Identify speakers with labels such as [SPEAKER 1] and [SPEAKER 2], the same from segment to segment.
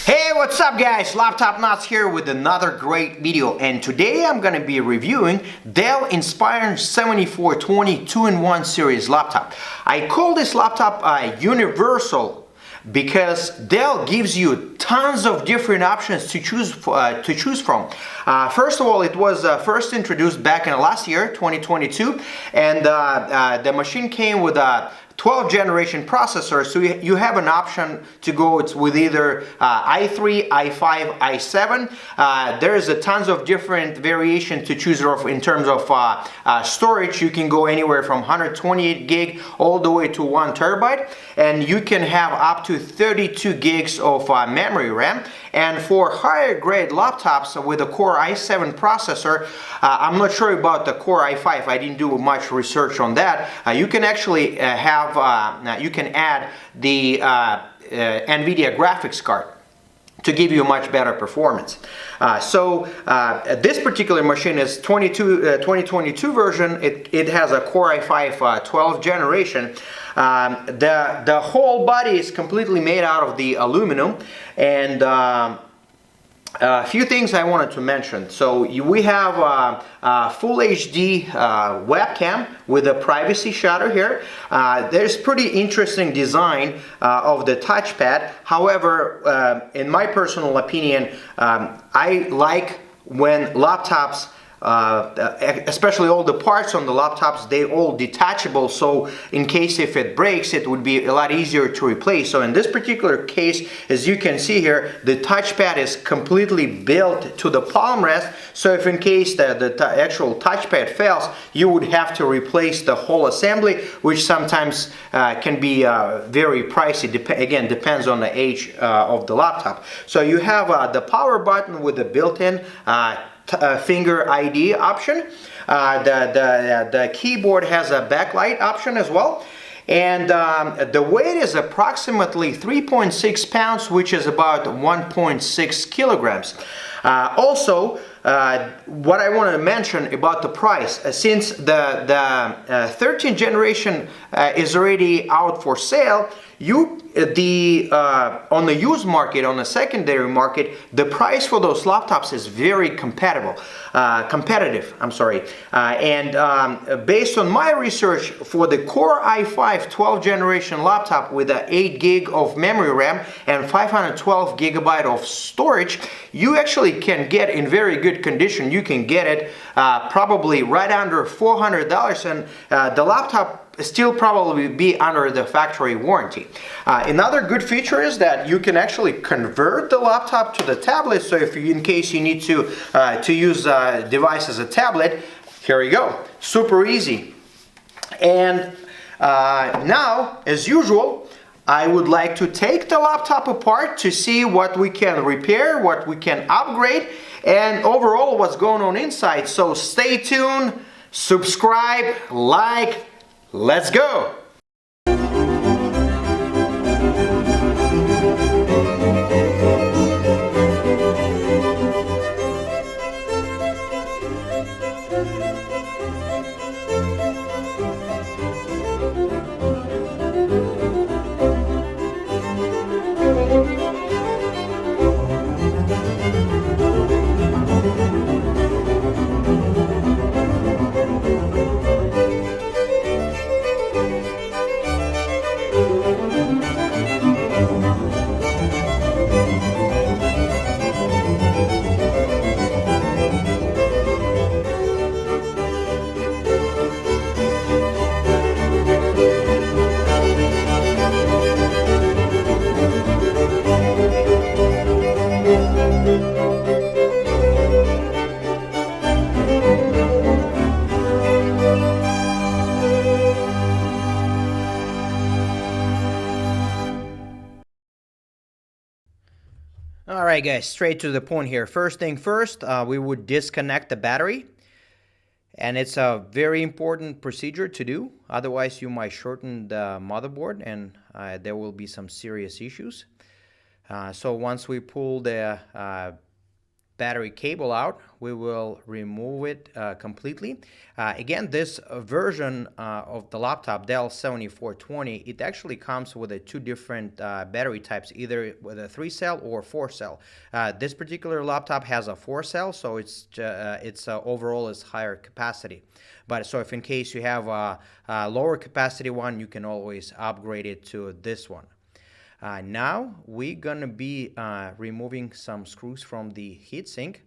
[SPEAKER 1] Hey, what's up guys? Laptop Nuts here with another great video, and today I'm going to be reviewing Dell Inspiron 7420 2-in-1 series laptop. I call this laptop universal because Dell gives you tons of different options to choose from. First of all, it was first introduced back in last year, 2022, and the machine came with a 12th generation processor, so you have an option to go with either i3, i5, i7. There's a tons of different variation to choose of in terms of storage. You can go anywhere from 128 gig all the way to 1 terabyte, and you can have up to 32 gigs of memory RAM. And for higher grade laptops with a Core i7 processor, I'm not sure about the Core i5, I didn't do much research on that. You can actually you can add the NVIDIA graphics card to give you much better performance. This particular machine is 2022 version. It has a Core i5 12th generation. The whole body is completely made out of the aluminum, and a few things I wanted to mention. So we have a full HD webcam with a privacy shutter here. There's pretty interesting design of the touchpad. However, in my personal opinion, I like when laptops, especially all the parts on the laptops, they all detachable, so in case if it breaks, it would be a lot easier to replace. So in this particular case, as you can see here, the touchpad is completely built to the Palmrest, so if in case the actual touchpad fails, you would have to replace the whole assembly, which sometimes can be very pricey. Again, depends on the age of the laptop. So you have the power button with the built-in finger ID option. The keyboard has a backlight option as well, and the weight is approximately 3.6 pounds, which is about 1.6 kilograms. Also, what I want to mention about the price, since the 13th generation is already out for sale, on the used market, on the secondary market, the price for those laptops is very competitive. Based on my research, for the Core i5 12th generation laptop with an 8 gig of memory RAM and 512 gigabyte of storage, you actually can get in very good condition. You can get it probably right under $400, and the laptop still probably be under the factory warranty. Another good feature is that you can actually convert the laptop to the tablet, so if in case you need to use a device as a tablet, here you go, super easy. And now, as usual, I would like to take the laptop apart to see what we can repair, what we can upgrade, and overall what's going on inside. So stay tuned, subscribe, like, let's go! Alright guys, straight to the point here. First thing first, we would disconnect the battery, and it's a very important procedure to do, otherwise you might shorten the motherboard and there will be some serious issues. So once we pull the battery cable out, we will remove it completely. Again, this version of the laptop, Dell 7420, it actually comes with two different battery types, either with a 3-cell or 4-cell. This particular laptop has a 4-cell, so it's overall is higher capacity. But so if in case you have a lower capacity one, you can always upgrade it to this one. Now we're gonna be removing some screws from the heatsink.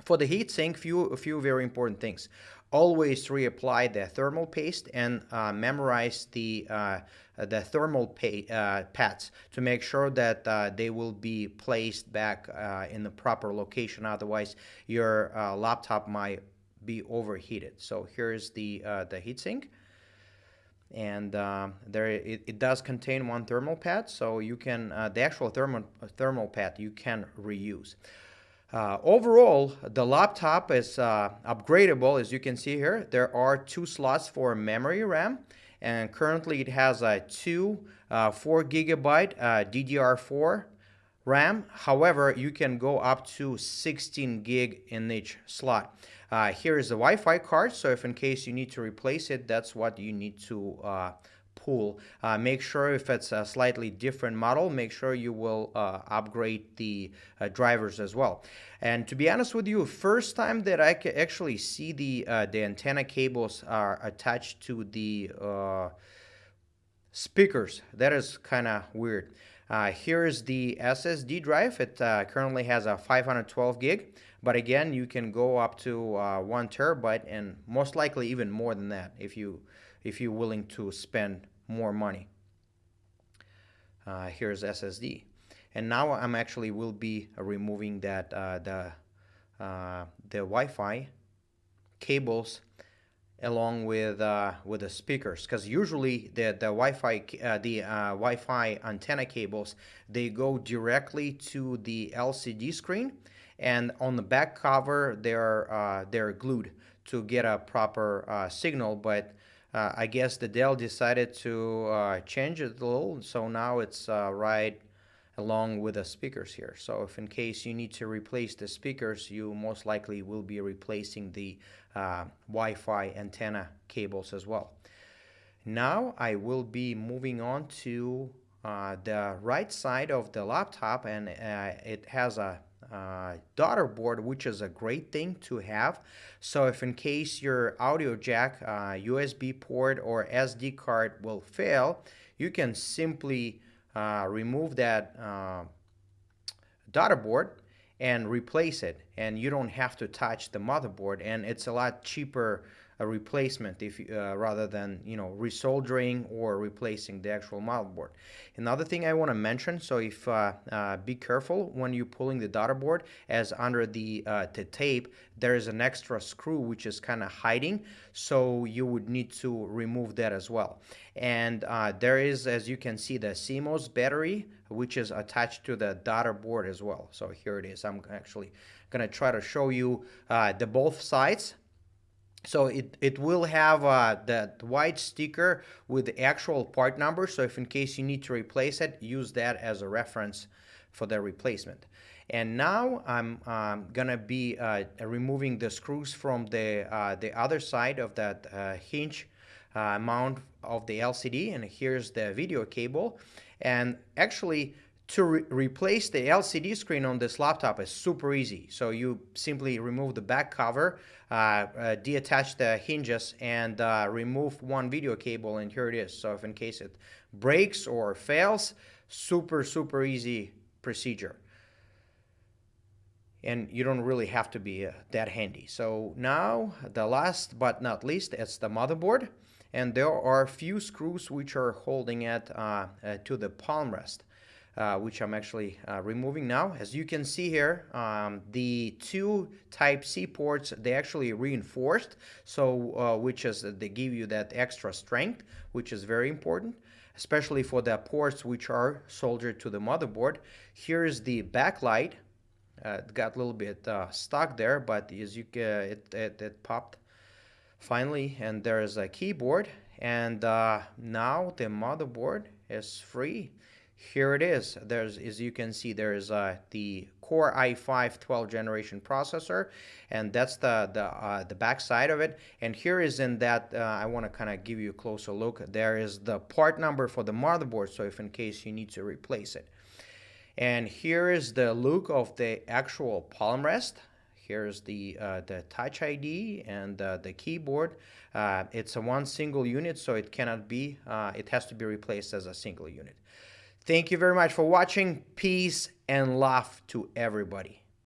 [SPEAKER 1] For the heatsink, a few very important things. Always reapply the thermal paste and memorize the thermal pads to make sure that they will be placed back in the proper location. Otherwise, your laptop might be overheated. So here's the heatsink. And it does contain one thermal pad, so you can the actual thermal pad you can reuse. Overall, the laptop is upgradable. As you can see here, there are 2 slots for memory RAM, and currently it has a 4 gigabyte DDR4 RAM. However, you can go up to 16 gig in each slot. Here is the Wi-Fi card, so if in case you need to replace it, that's what you need to pull. Make sure if it's a slightly different model, make sure you will upgrade the drivers as well. And to be honest with you, first time that I can actually see the antenna cables are attached to the speakers. That is kind of weird. Here is the SSD drive. It currently has a 512 gig, but again, you can go up to 1 terabyte and most likely even more than that if you're willing to spend more money. Here's SSD, and now I'm actually will be removing that the Wi-Fi cables along with the speakers, because usually the Wi-Fi antenna cables, they go directly to the LCD screen, and on the back cover they're glued to get a proper signal. But I guess the Dell decided to change it a little, so now it's right along with the speakers here. So if in case you need to replace the speakers, you most likely will be replacing the Wi-Fi antenna cables as well. Now I will be moving on to the right side of the laptop, and it has a daughter board, which is a great thing to have. So if in case your audio jack, USB port or SD card will fail, you can simply remove that daughter board and replace it, and you don't have to touch the motherboard, and it's a lot cheaper replacement if rather than resoldering or replacing the actual motherboard. Another thing I want to mention, so if be careful when you're pulling the daughter board, as under the tape there is an extra screw which is kind of hiding, so you would need to remove that as well. And there is, as you can see, the CMOS battery which is attached to the daughter board as well. So here it is. I'm actually gonna try to show you the both sides. So it will have that white sticker with the actual part number, so if in case you need to replace it, use that as a reference for the replacement. And now I'm gonna be removing the screws from the other side of that hinge mount of the LCD, and here's the video cable. And actually, to replace the LCD screen on this laptop is super easy. So you simply remove the back cover, deattach the hinges, and remove one video cable, and here it is. So if in case it breaks or fails, super easy procedure. And you don't really have to be that handy. So now the last but not least, it's the motherboard. And there are a few screws which are holding it to the palmrest, which I'm actually removing now. As you can see here, the 2 Type-C ports, they actually reinforced, so which is they give you that extra strength, which is very important, especially for the ports which are soldered to the motherboard. Here's the backlight. It got a little bit stuck there, but as you can, it popped finally, and there is a keyboard, and now the motherboard is free. Here it is. There's, as you can see, there is the Core i5 12th generation processor, and that's the back side of it. And here is in that, I want to kind of give you a closer look. There is the part number for the motherboard, so if in case you need to replace it. And here is the look of the actual Palmrest. Here's the Touch ID and the keyboard. It's a one single unit, so it cannot be, it has to be replaced as a single unit. Thank you very much for watching. Peace and love to everybody.